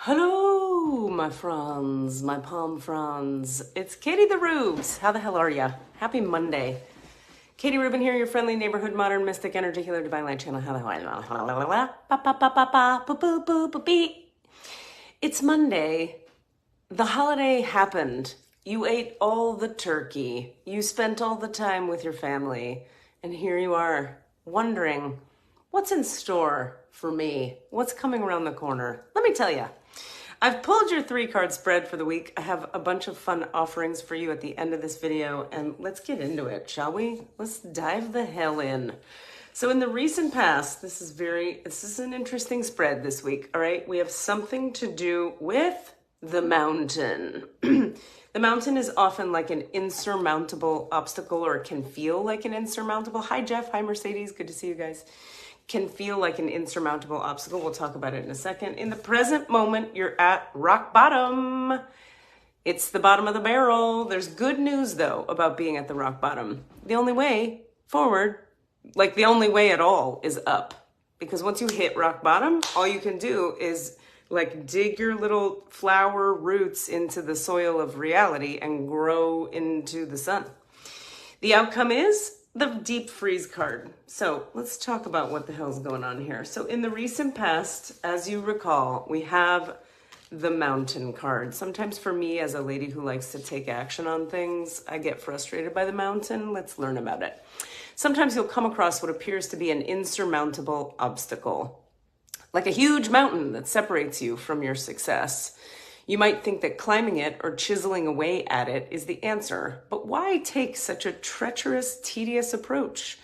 Hello, my friends, my palm friends. It's Katie the Rubes. How the hell are ya? Happy Monday. Katie Rubin here, your friendly neighborhood modern mystic energy healer, divine light channel. How the hell? It's Monday. The holiday happened. You ate all the turkey. You spent all the time with your family. And here you are, wondering, what's in store for me? What's coming around the corner? Let me tell you. I've pulled your 3-card spread for the week. I have a bunch of fun offerings for you at the end of this video, and let's get into it, shall we? Let's dive the hell in. So in the recent past, this is an interesting spread this week, all right? We have something to do with the mountain. The mountain is often like an insurmountable obstacle, or it can feel like an insurmountable. Hi, Jeff. Hi, Mercedes. Good to see you guys. Can feel like an insurmountable obstacle. We'll talk about it in a second. In the present moment, you're at rock bottom. It's the bottom of the barrel. There's good news, though, about being at the rock bottom. The only way forward, like the only way at all, is up. Because once you hit rock bottom, all you can do is like dig your little flower roots into the soil of reality and grow into the sun. The outcome is the deep freeze card. So let's talk about what the hell's going on here. So in the recent past, as you recall, we have the mountain card. Sometimes for me, as a lady who likes to take action on things, I get frustrated by the mountain. Let's learn about it. Sometimes you'll come across what appears to be an insurmountable obstacle, like a huge mountain that separates you from your success. You might think that climbing it or chiseling away at it is the answer, but why take such a treacherous, tedious approach?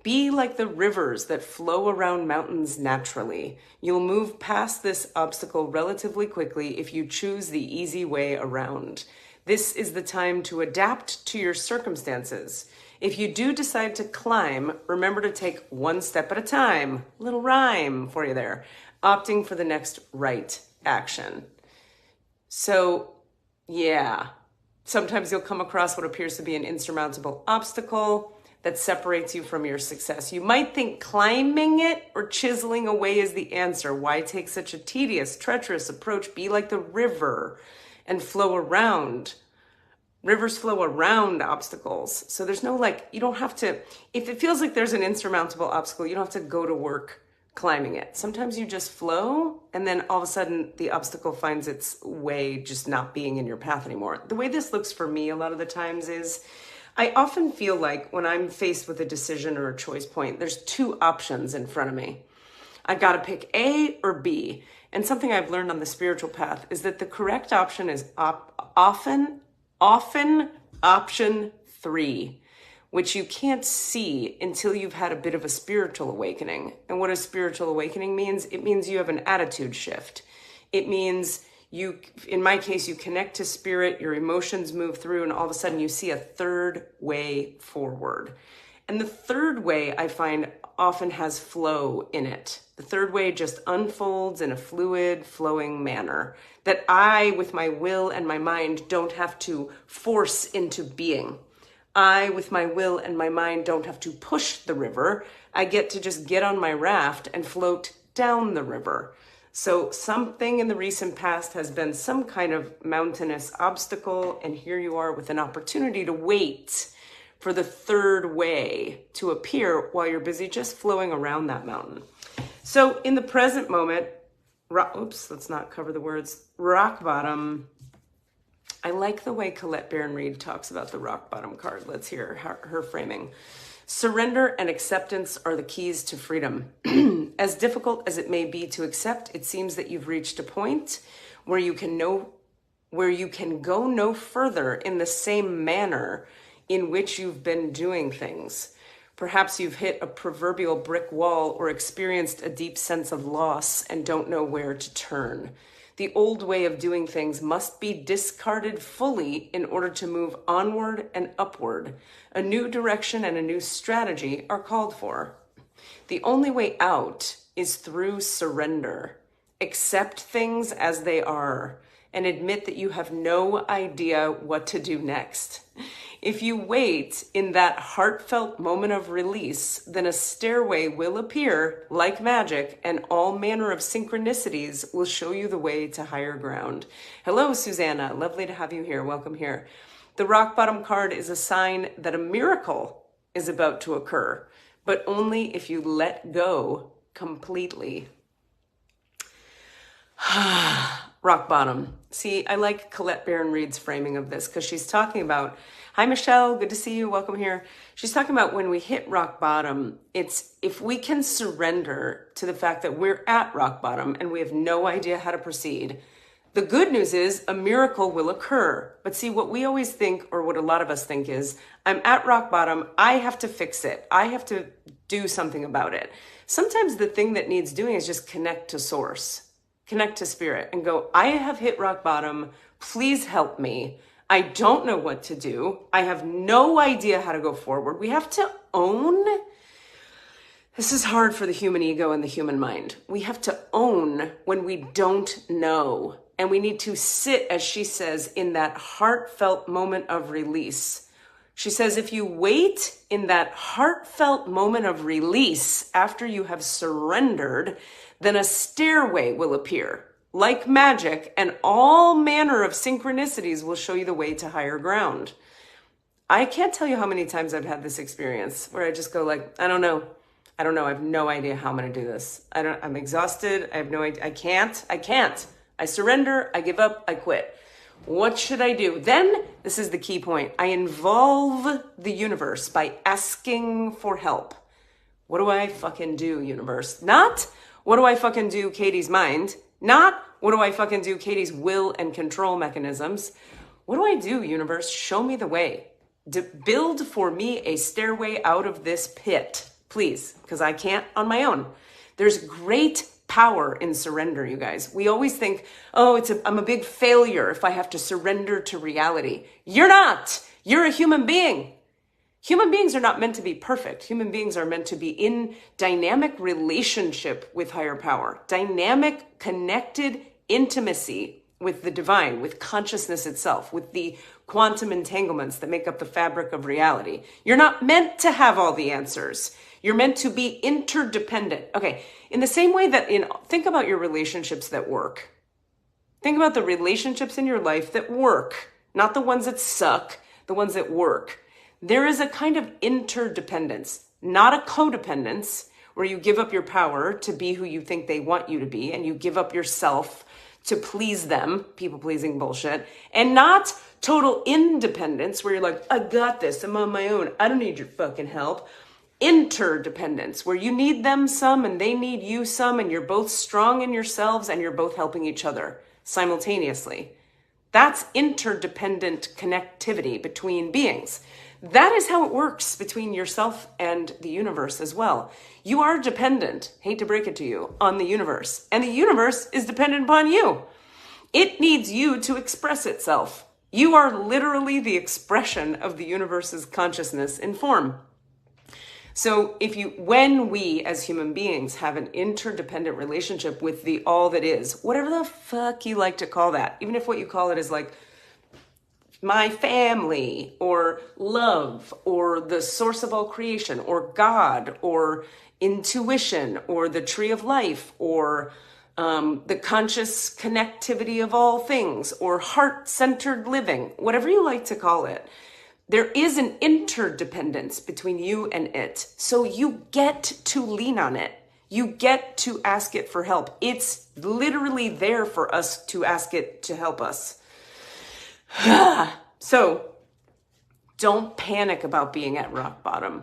Be like the rivers that flow around mountains naturally. You'll move past this obstacle relatively quickly if you choose the easy way around. This is the time to adapt to your circumstances. If you do decide to climb, remember to take one step at a time. Little rhyme for you there. Opting for the next right action. So, yeah, sometimes you'll come across what appears to be an insurmountable obstacle that separates you from your success. You might think climbing it or chiseling away is the answer. Why take such a tedious, treacherous approach? Be like the river and flow around. Rivers flow around obstacles. So there's no you don't have to, if it feels like there's an insurmountable obstacle, you don't have to go to work climbing it. Sometimes you just flow, and then all of a sudden the obstacle finds its way just not being in your path anymore. The way this looks for me a lot of the times is I often feel like when I'm faced with a decision or a choice point, there's 2 options in front of me. I got to pick A or B. And something I've learned on the spiritual path is that the correct option is often option 3. Which you can't see until you've had a bit of a spiritual awakening. And what a spiritual awakening means, it means you have an attitude shift. It means you, in my case, you connect to spirit, your emotions move through, and all of a sudden you see a third way forward. And the third way, I find, often has flow in it. The third way just unfolds in a fluid, flowing manner that I, with my will and my mind, don't have to force into being. I, with my will and my mind, don't have to push the river. I get to just get on my raft and float down the river. So something in the recent past has been some kind of mountainous obstacle, and here you are with an opportunity to wait for the third way to appear while you're busy just flowing around that mountain. So in the present moment, let's not cover the words, rock bottom. I like the way Colette Baron-Reid talks about the rock bottom card. Let's hear her framing. Surrender and acceptance are the keys to freedom. As difficult as it may be to accept, it seems that you've reached a point where you can go no further in the same manner in which you've been doing things. Perhaps you've hit a proverbial brick wall or experienced a deep sense of loss and don't know where to turn. The old way of doing things must be discarded fully in order to move onward and upward. A new direction and a new strategy are called for. The only way out is through surrender. Accept things as they are and admit that you have no idea what to do next. If you wait in that heartfelt moment of release, then a stairway will appear like magic, and all manner of synchronicities will show you the way to higher ground. Hello, Susanna. Lovely to have you here. Welcome here. The rock bottom card is a sign that a miracle is about to occur, but only if you let go completely. Rock bottom. See, I like Colette Baron-Reid's framing of this because she's talking about, hi, Michelle, good to see you. Welcome here. She's talking about when we hit rock bottom, it's if we can surrender to the fact that we're at rock bottom and we have no idea how to proceed. The good news is a miracle will occur. But see, what we always think, or what a lot of us think is, I'm at rock bottom. I have to fix it. I have to do something about it. Sometimes the thing that needs doing is just connect to source. Connect to spirit and go, I have hit rock bottom. Please help me. I don't know what to do. I have no idea how to go forward. We have to own. This is hard for the human ego and the human mind. We have to own when we don't know. And we need to sit, as she says, in that heartfelt moment of release. She says, if you wait in that heartfelt moment of release after you have surrendered, then a stairway will appear like magic, and all manner of synchronicities will show you the way to higher ground. I can't tell you how many times I've had this experience where I just go like, I don't know. I have no idea how I'm going to do this. I'm exhausted. I have no idea. I can't. I surrender. I give up. I quit. What should I do? Then, this is the key point. I involve the universe by asking for help. What do I fucking do, universe? Not, what do I fucking do, Katie's mind? Not, what do I fucking do, Katie's will and control mechanisms? What do I do, universe? Show me the way. Build for me a stairway out of this pit, please, because I can't on my own. There's great power in surrender, you guys. We always think, oh, I'm a big failure if I have to surrender to reality. You're not. You're a human being. Human beings are not meant to be perfect. Human beings are meant to be in dynamic relationship with higher power, dynamic, connected intimacy with the divine, with consciousness itself, with the quantum entanglements that make up the fabric of reality. You're not meant to have all the answers. You're meant to be interdependent. Okay, in the same way that think about your relationships that work. Think about the relationships in your life that work, not the ones that suck, the ones that work. There is a kind of interdependence, not a codependence where you give up your power to be who you think they want you to be and you give up yourself to please them, people-pleasing bullshit, and not total independence where you're like, I got this, I'm on my own, I don't need your fucking help. Interdependence, where you need them some and they need you some and you're both strong in yourselves and you're both helping each other simultaneously. That's interdependent connectivity between beings. That is how it works between yourself and the universe as well. You are dependent, hate to break it to you, on the universe. And the universe is dependent upon you. It needs you to express itself. You are literally the expression of the universe's consciousness in form. So when we as human beings have an interdependent relationship with the all that is, whatever the fuck you like to call that, even if what you call it is like my family or love or the source of all creation or God or intuition or the tree of life or the conscious connectivity of all things or heart-centered living, whatever you like to call it, there is an interdependence between you and it. So you get to lean on it. You get to ask it for help. It's literally there for us to ask it to help us. So don't panic about being at rock bottom.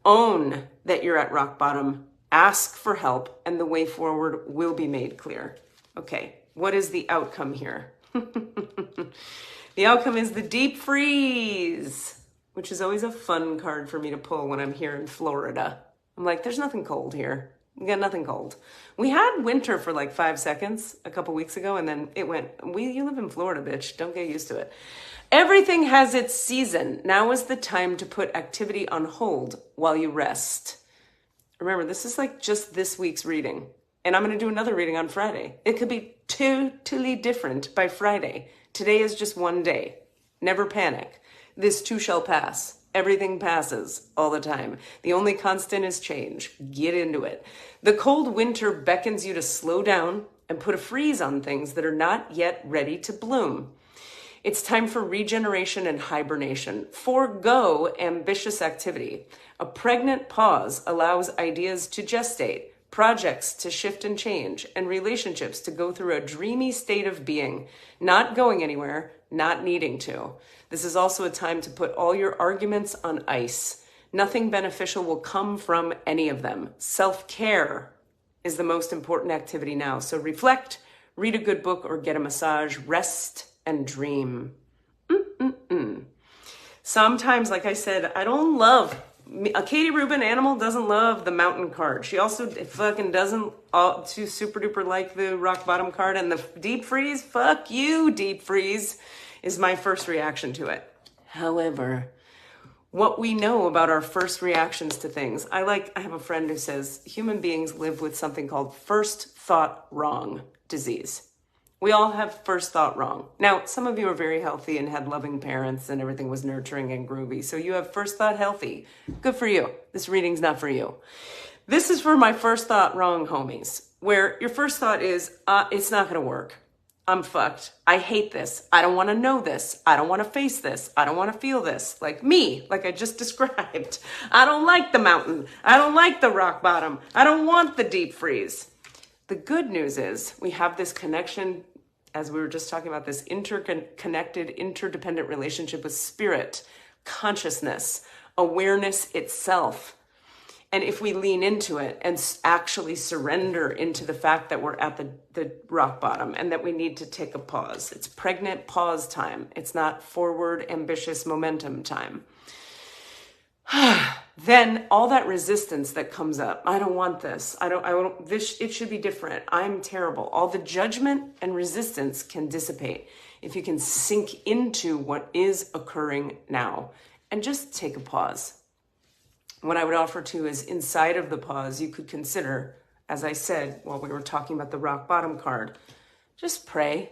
Own that you're at rock bottom. Ask for help and the way forward will be made clear. Okay, what is the outcome here? The outcome is the deep freeze, which is always a fun card for me to pull when I'm here in Florida. I'm like, there's nothing cold here. We got nothing cold. We had winter for like 5 seconds a couple weeks ago, and then it went, you live in Florida, bitch. Don't get used to it. Everything has its season. Now is the time to put activity on hold while you rest. Remember, this is like just this week's reading. And I'm going to do another reading on Friday. It could be totally different by Friday. Today is just one day. Never panic. This too shall pass. Everything passes all the time. The only constant is change. Get into it. The cold winter beckons you to slow down and put a freeze on things that are not yet ready to bloom. It's time for regeneration and hibernation. Forgo ambitious activity. A pregnant pause allows ideas to gestate, projects to shift and change, and relationships to go through a dreamy state of being, not going anywhere, not needing to. This is also a time to put all your arguments on ice. Nothing beneficial will come from any of them. Self-care is the most important activity now. So reflect, read a good book or get a massage, rest and dream. Sometimes, like I said, I don't love, Katie Rubin, Animal, doesn't love the mountain card. She also fucking doesn't too super duper like the rock bottom card, and the deep freeze, fuck you, deep freeze, is my first reaction to it. However, what we know about our first reactions to things, I have a friend who says human beings live with something called first thought wrong disease. We all have first thought wrong. Now, some of you are very healthy and had loving parents and everything was nurturing and groovy. So you have first thought healthy. Good for you. This reading's not for you. This is for my first thought wrong homies, where your first thought is, it's not going to work. I'm fucked. I hate this. I don't want to know this. I don't want to face this. I don't want to feel this. Like me, like I just described. I don't like the mountain. I don't like the rock bottom. I don't want the deep freeze. The good news is we have this connection, as we were just talking about, this interconnected, interdependent relationship with spirit, consciousness, awareness itself. And if we lean into it and actually surrender into the fact that we're at the rock bottom and that we need to take a pause, it's pregnant pause time. It's not forward, ambitious momentum time. Then all that resistance that comes up, I don't want this. It should be different. I'm terrible. All the judgment and resistance can dissipate if you can sink into what is occurring now and just take a pause. What I would offer to is inside of the pause, you could consider, as I said, while we were talking about the rock bottom card, just pray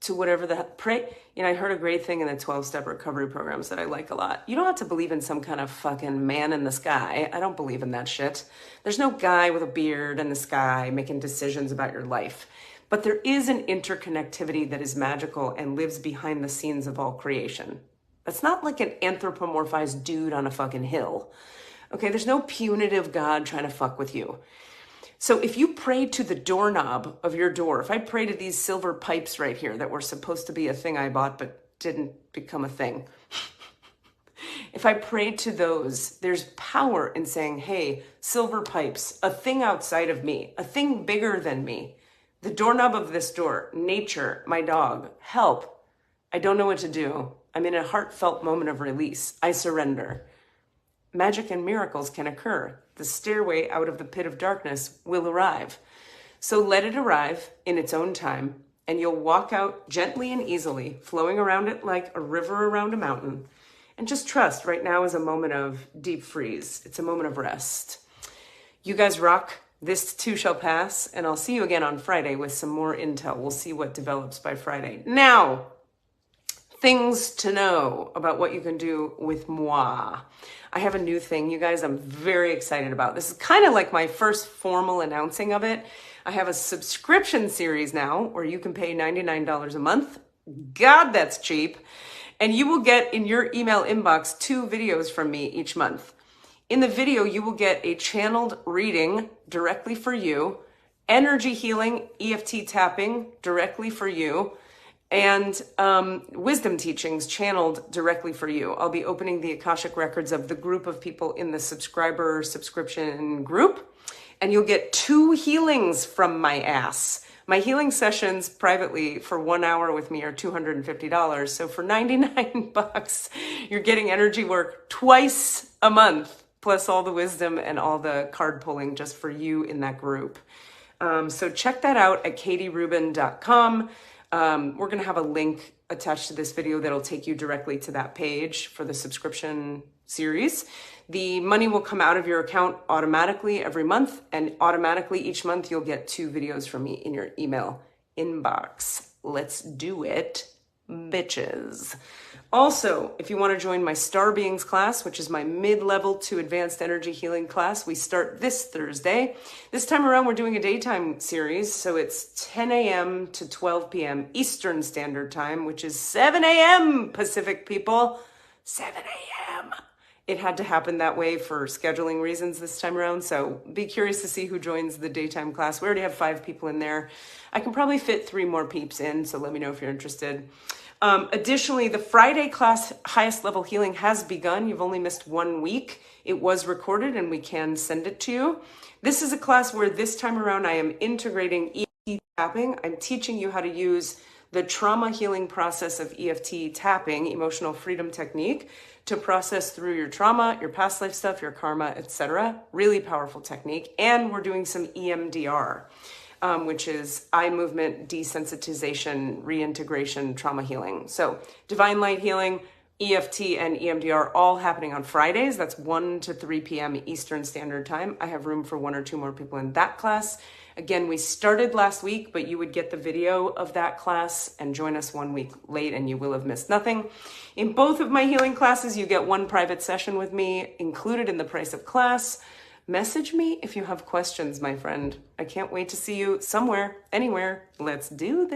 to whatever pray. I heard a great thing in the 12-step recovery programs that I like a lot. You don't have to believe in some kind of fucking man in the sky. I don't believe in that shit. There's no guy with a beard in the sky making decisions about your life. But there is an interconnectivity that is magical and lives behind the scenes of all creation. That's not like an anthropomorphized dude on a fucking hill. Okay, there's no punitive God trying to fuck with you. So if you pray to the doorknob of your door, if I pray to these silver pipes right here that were supposed to be a thing I bought but didn't become a thing. If I prayed to those, there's power in saying, hey, silver pipes, a thing outside of me, a thing bigger than me, the doorknob of this door, nature, my dog, help. I don't know what to do. I'm in a heartfelt moment of release. I surrender. Magic and miracles can occur. The stairway out of the pit of darkness will arrive. So let it arrive in its own time, and you'll walk out gently and easily, flowing around it like a river around a mountain. And just trust, right now is a moment of deep freeze. It's a moment of rest. You guys rock. This too shall pass, and I'll see you again on Friday with some more intel. We'll see what develops by Friday. Now, things to know about what you can do with moi. I have a new thing, you guys, I'm very excited about. This is kind of like my first formal announcing of it. I have a subscription series now where you can pay $99 a month. God, that's cheap. And you will get in your email inbox 2 videos from me each month. In the video, you will get a channeled reading directly for you, energy healing, EFT tapping directly for you, and wisdom teachings channeled directly for you. I'll be opening the Akashic records of the group of people in the subscription group, and you'll get 2 healings from my ass. My healing sessions privately for 1 hour with me are $250. So for $99, you're getting energy work twice a month, plus all the wisdom and all the card pulling just for you in that group. So check that out at katierubin.com. We're going to have a link attached to this video that'll take you directly to that page for the subscription series. The money will come out of your account automatically every month, and automatically each month you'll get 2 videos from me in your email inbox. Let's do it, bitches. Also, if you want to join my Star Beings class, which is my mid-level to advanced energy healing class, we start this Thursday. This time around, we're doing a daytime series, so it's 10 a.m. to 12 p.m. Eastern Standard Time, which is 7 a.m. Pacific, people. 7 a.m. It had to happen that way for scheduling reasons this time around, so be curious to see who joins the daytime class. We already have 5 people in there. I can probably fit 3 more peeps in, so let me know if you're interested. Additionally, the Friday class, Highest Level Healing, has begun. You've only missed 1 week. It was recorded and we can send it to you. This is a class where this time around I am integrating EFT tapping. I'm teaching you how to use the trauma healing process of EFT tapping, emotional freedom technique, to process through your trauma, your past life stuff, your karma, etc. Really powerful technique. And we're doing some EMDR. Which is eye movement desensitization, reintegration, trauma healing. So divine light healing, EFT, and EMDR all happening on Fridays. That's 1 to 3 p.m. Eastern Standard Time. I have room for 1 or 2 more people in that class. Again, we started last week, but you would get the video of that class and join us 1 week late and you will have missed nothing. In both of my healing classes, you get 1 private session with me included in the price of class. Message me if you have questions, my friend. I can't wait to see you somewhere, anywhere. Let's do this.